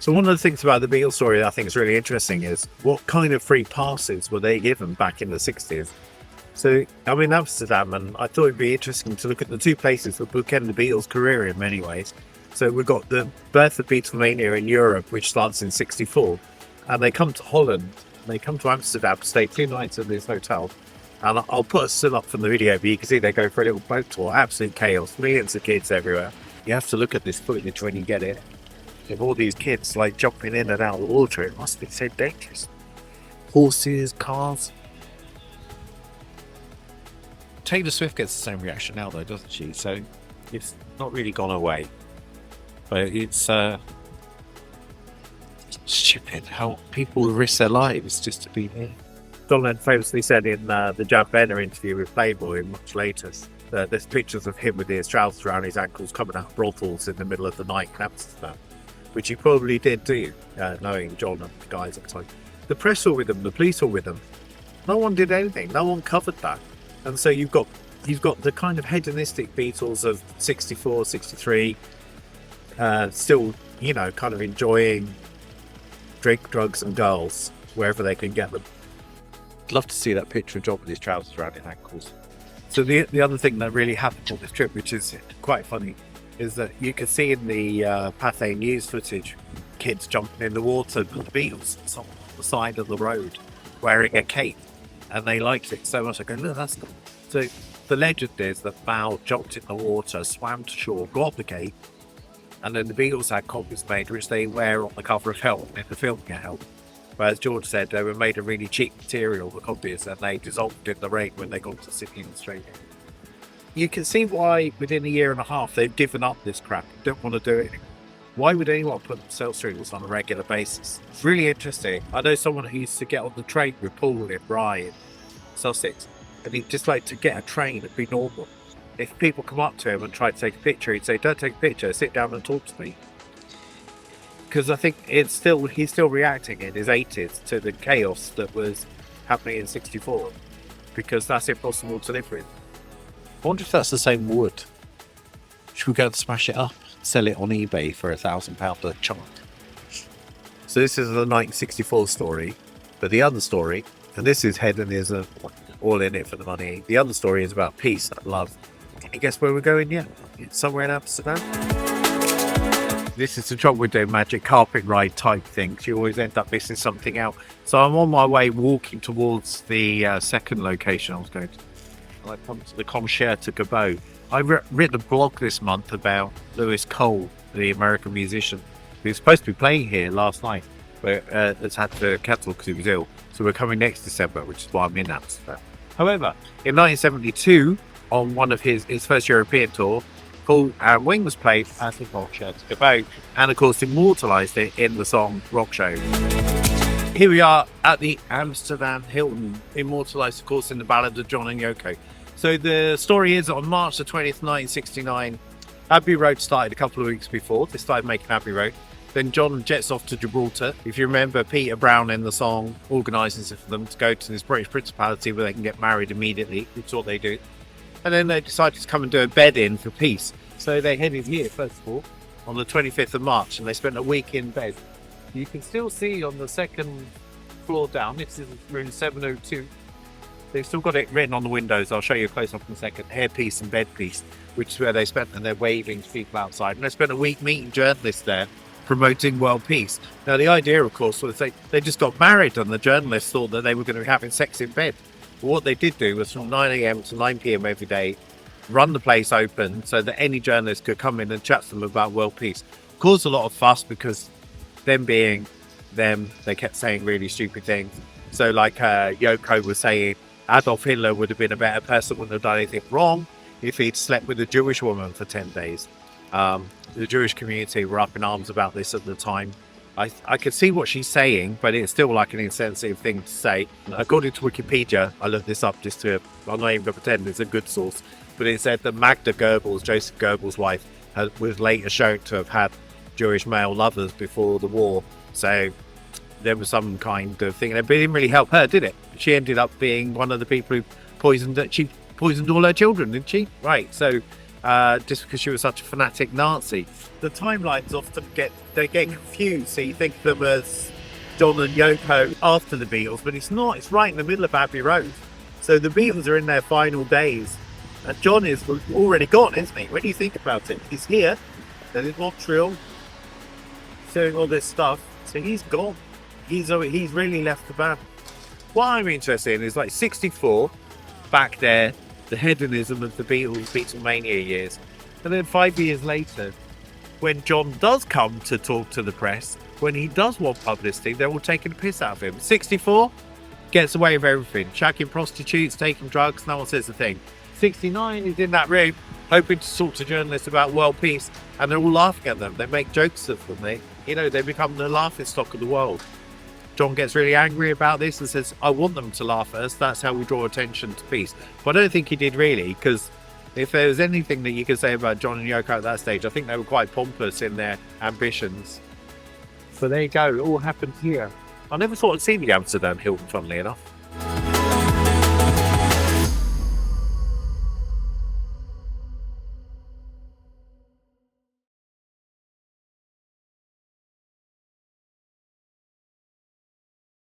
So one of the things about the Beatles story that I think is really interesting is what kind of free passes were they given back in the 60s? So I'm in Amsterdam, and I thought it'd be interesting to look at the two places that bookend the Beatles' career in many ways. So we've got the birth of Beatlemania in Europe, which starts in 64, and they come to Holland, they come to Amsterdam, stay 2 nights at this hotel. And I'll put a still up from the video, but you can see they go for a little boat tour, absolute chaos, millions of kids everywhere. You have to look at this footage when you get it. With all these kids like jumping in and out of the water, it must be so dangerous. Horses, cars. Taylor Swift gets the same reaction now though, doesn't she? So it's not really gone away. But it's stupid how people risk their lives just to be here. Doelen famously said in the Jan Benner interview with Playboy much later that there's pictures of him with his trousers around his ankles coming out of brothels in the middle of the night in Amsterdam, which he probably did do, knowing John and the guys at the time. The press were with them, the police were with them. No one did anything. No one covered that. And so you've got the kind of hedonistic Beatles of 64, 63, still, kind of enjoying drink, drugs and girls wherever they can get them. I'd love to see that picture of John with his trousers around his ankles. So the other thing that really happened on this trip, which is quite funny, is that you can see in the Pathé News footage kids jumping in the water with the Beatles on the side of the road wearing a cape, and they liked it so much. I go, look, that's cool. So the legend is that Mal jumped in the water, swam to shore, got the cape, and then the Beatles had copies made which they wear on the cover of Help in the film Help. But as George said, they were made of really cheap material, the copies, and they dissolved in the rain when they got to Sydney and Australia. You can see why within a year and a half they've given up this crap, don't want to do it anymore. Why would anyone put themselves through this on a regular basis? It's really interesting. I know someone who used to get on the train with Paul in Rye in Sussex, and he'd just like to get a train and be normal. If people come up to him and try to take a picture, he'd say, don't take a picture, sit down and talk to me. Because I think he's still reacting in his 80s to the chaos that was happening in 64, because that's impossible to live with. I wonder if that's the same wood. Should we go and smash it up, sell it on eBay for £1,000 a chunk? So this is the 1964 story, but the other story, and this is hedonism, all in it for the money. The other story is about peace and love. Can you guess where we're going yet? It's somewhere in Amsterdam. This is the trouble with doing magic carpet ride type things. You always end up missing something out. So I'm on my way walking towards the second location I was going to. I come to the Concert to Gabot. I've written a blog this month about Lewis Cole, the American musician, who was supposed to be playing here last night, but has had to cancel because he was ill. So we're coming next December, which is why I'm in Amsterdam. However, in 1972, on one of his first European tour, Paul and Wing was played at the Concert to Gabot, and of course immortalised it in the song Rock Show. Here we are at the Amsterdam Hilton, immortalised of course in the ballad of John and Yoko. So the story is on March the 20th, 1969, Abbey Road started a couple of weeks before. They started making Abbey Road. Then John jets off to Gibraltar. If you remember, Peter Brown in the song organises it for them to go to this British Principality where they can get married immediately, which is what they do. And then they decided to come and do a bed-in for peace. So they headed here, first of all, on the 25th of March, and they spent a week in bed. You can still see on the second floor down, this is room 702. They've still got it written on the windows. I'll show you a close-up in a second. Hairpiece and bedpiece, which is where they spent, and they're waving to people outside. And they spent a week meeting journalists there, promoting world peace. Now, the idea, of course, was they just got married, and the journalists thought that they were going to be having sex in bed. But what they did do was from 9 a.m. to 9 p.m. every day, run the place open so that any journalist could come in and chat to them about world peace. Caused a lot of fuss because them being them, they kept saying really stupid things. So like Yoko was saying, Adolf Hitler would have been a better person, wouldn't have done anything wrong if he'd slept with a Jewish woman for 10 days. The Jewish community were up in arms about this at the time. I could see what she's saying, but it's still like an insensitive thing to say. According to Wikipedia, I looked this up I'm not even going to pretend it's a good source, but it said that Magda Goebbels, Joseph Goebbels' wife, was later shown to have had Jewish male lovers before the war. So there was some kind of thing, but it didn't really help her, did it? She ended up being one of the people who poisoned all her children, didn't she? Right, so just because she was such a fanatic Nazi. The timelines often get confused, so you think of them as John and Yoko after the Beatles, but it's not. It's right in the middle of Abbey Road. So the Beatles are in their final days, and John is already gone, isn't he? When you think about it, he's here, then in Montreal, doing all this stuff. So he's gone. He's really left the band. What I'm interested in is like 64, back there, the hedonism of the Beatlemania years. And then 5 years later, when John does come to talk to the press, when he does want publicity, they're all taking a piss out of him. 64, gets away with everything. Shacking prostitutes, taking drugs, no one says a thing. 69, he's in that room, hoping to talk to journalists about world peace, and they're all laughing at them. They make jokes of them. They become the laughing stock of the world. John gets really angry about this and says, I want them to laugh at us. That's how we draw attention to peace. But I don't think he did really, because if there was anything that you could say about John and Yoko at that stage, I think they were quite pompous in their ambitions. So there you go. It all happened here. I never thought I'd seen the Amsterdam Hilton, funnily enough.